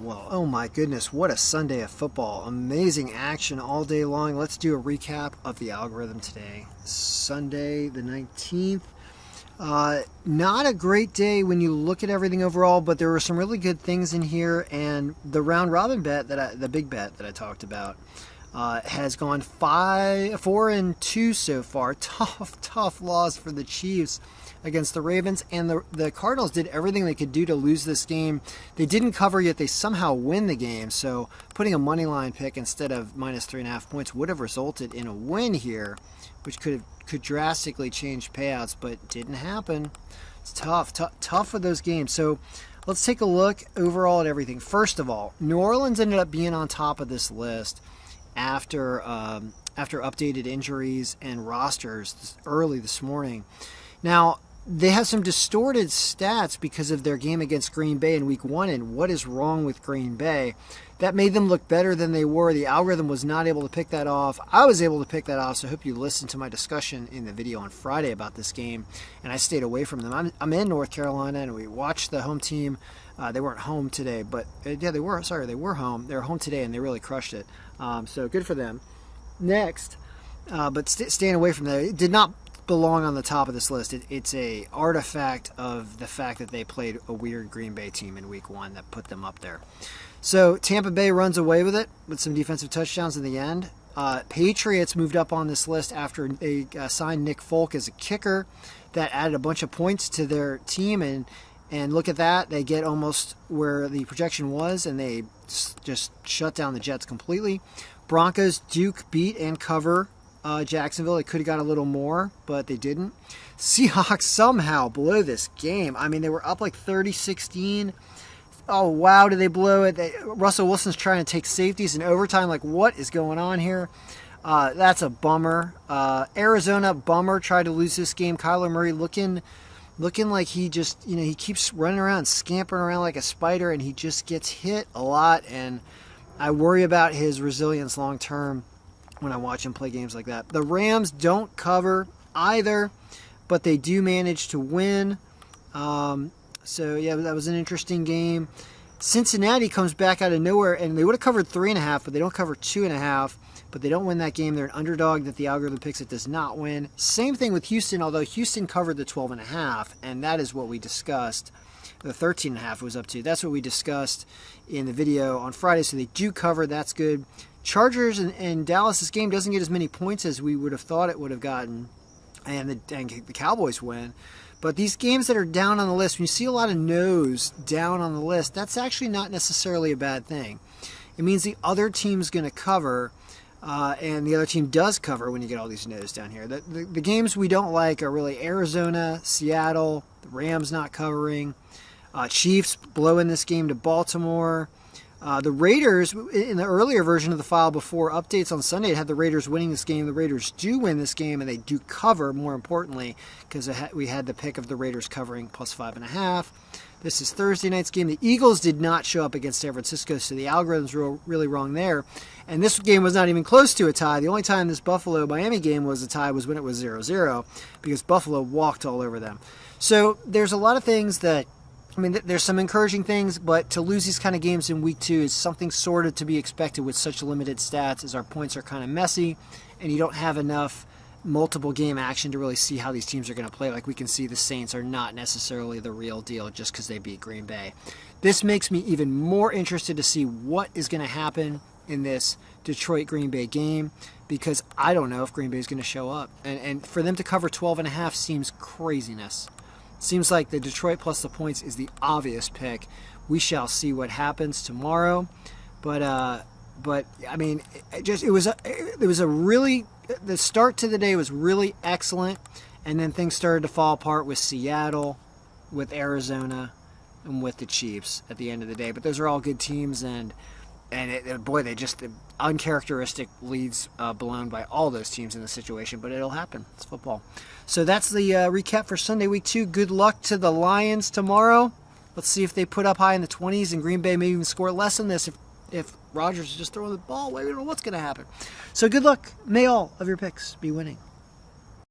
Well, oh my goodness, what a Sunday of football. Amazing action all day long. Let's do a recap of the algorithm today. Sunday the 19th. Not a great day when you look at everything overall, but there were some really good things in here, and the round robin bet, the big bet that I talked about, has gone 4-2 so far. Tough loss for the Chiefs against the Ravens, and the Cardinals did everything they could do to lose this game. They didn't cover, yet they somehow win the game, so putting a money line pick instead of minus 3.5 points would have resulted in a win here, which could drastically change payouts, but didn't happen. It's tough with those games. So let's take a look overall at everything. First of all, New Orleans ended up being on top of this list after updated injuries and rosters early this morning. Now, they have some distorted stats because of their game against Green Bay in Week 1, and what is wrong with Green Bay? That made them look better than they were. The algorithm was not able to pick that off. I was able to pick that off, so I hope you listened to my discussion in the video on Friday about this game, and I stayed away from them. I'm in North Carolina, and we watched the home team. They weren't home today, but yeah, they were. Sorry, they were home. They were home today, and they really crushed it. So good for them. Next, but staying away from that. It did not belong on the top of this list. It's a artifact of the fact that they played a weird Green Bay team in Week 1 that put them up there. So Tampa Bay runs away with it with some defensive touchdowns in the end. Patriots moved up on this list after they signed Nick Folk as a kicker. That added a bunch of points to their team, and look at that. They get almost where the projection was, and they just shut down the Jets completely. Broncos, Duke beat and cover Jacksonville. They could have got a little more, but they didn't. Seahawks somehow blow this game. I mean, they were up like 30-16. Oh, wow, did they blow it? Russell Wilson's trying to take safeties in overtime. Like, what is going on here? That's a bummer. Arizona, bummer, tried to lose this game. Kyler Murray looking like he just, he keeps running around, scampering around like a spider, and he just gets hit a lot, and I worry about his resilience long term when I watch him play games like that. The Rams don't cover either, but they do manage to win. So, yeah, that was an interesting game. Cincinnati comes back out of nowhere, and they would have covered 3.5, but they don't cover 2.5. But they don't win that game. They're an underdog that the algorithm picks it does not win. Same thing with Houston, although Houston covered the 12.5, and that is what we discussed. The 13.5 was up to. That's what we discussed in the video on Friday, so they do cover. That's good. Chargers and Dallas, this game doesn't get as many points as we would have thought it would have gotten, and the Cowboys win. But these games that are down on the list, when you see a lot of no's down on the list, that's actually not necessarily a bad thing. It means the other team's going to cover, and the other team does cover when you get all these no's down here. The games we don't like are really Arizona, Seattle, the Rams not covering, Chiefs blowing this game to Baltimore. The Raiders, in the earlier version of the file before updates on Sunday, it had the Raiders winning this game. The Raiders do win this game, and they do cover, more importantly, because we had the pick of the Raiders covering plus 5.5. This is Thursday night's game. The Eagles did not show up against San Francisco, so the algorithm's really wrong there. And this game was not even close to a tie. The only time this Buffalo-Miami game was a tie was when it was 0-0, because Buffalo walked all over them. So there's a lot of things that, there's some encouraging things, but to lose these kind of games in Week 2 is something sort of to be expected with such limited stats, as our points are kind of messy, and you don't have enough multiple game action to really see how these teams are going to play. Like we can see the Saints are not necessarily the real deal just because they beat Green Bay. This makes me even more interested to see what is going to happen in this Detroit-Green Bay game, because I don't know if Green Bay is going to show up. And for them to cover 12.5 seems craziness. Seems like the Detroit plus the points is the obvious pick. We shall see what happens tomorrow. But the start to the day was really excellent, and then things started to fall apart with Seattle, with Arizona, and with the Chiefs at the end of the day. But those are all good teams, and they just uncharacteristic leads blown by all those teams in the situation. But it'll happen. It's football. So that's the recap for Sunday Week 2. Good luck to the Lions tomorrow. Let's see if they put up high in the 20s, and Green Bay may even score less than this if Rodgers is just throwing the ball away. We don't know what's going to happen. So good luck. May all of your picks be winning.